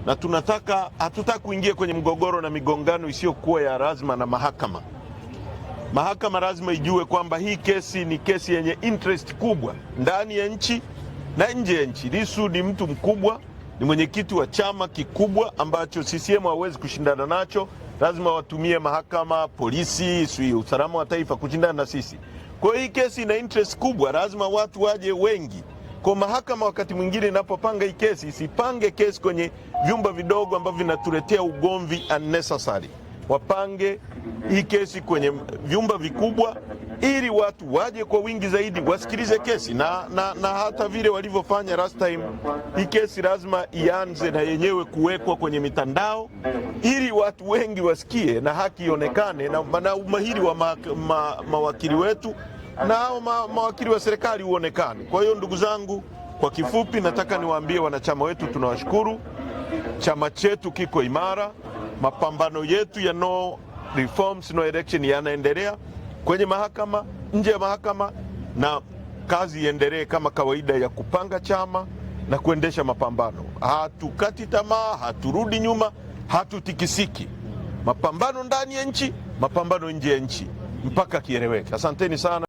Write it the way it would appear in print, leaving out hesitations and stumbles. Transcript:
na hatutaki kuingia kwenye mgogoro na migongano isiyokuwa ya lazima na mahakama. Mahakama lazima ijue kwamba hii kesi ni kesi yenye interest kubwa ndani ya nchi na nje ya nchi. Lissu ni mtu mkubwa, ni mwenyekiti wa chama kikubwa ambacho CCM hawezi kushindana nacho. Lazima watumie mahakama, polisi, usalama wa taifa kushindana na sisi. Kwa hiyo hii kesi ina interest kubwa, lazima watu waje wengi. Kwa mahakama wakati mwingine inapopanga hii kesi, isipange kesi kwenye vyumba vidogo ambavyo vinatuletea ugomvi unnecessary. Wapange hii kesi kwenye vyumba vikubwa ili watu waje kwa wingi zaidi wasikilize kesi na hata vile walivyofanya last time. Hii kesi lazima ianze na yenyewe kuwekwa kwenye mitandao ili watu wengi wasikie na haki ionekane na umahiri wa mawakili wetu na mawakili wa serikali uonekane. Kwa hiyo ndugu zangu, kwa kifupi nataka niwaambie wanachama wetu tunawashukuru. Chama chetu kiko imara. Mapambano yetu ya no reforms no election yanaendelea kwenye mahakama, nje ya mahakama, na kazi iendelee kama kawaida ya kupanga chama na kuendesha mapambano. Hatukati tamaa, haturudi nyuma, hatutikisiki. Mapambano ndani ya nchi, mapambano nje ya nchi mpaka kieleweke. Asanteni sana.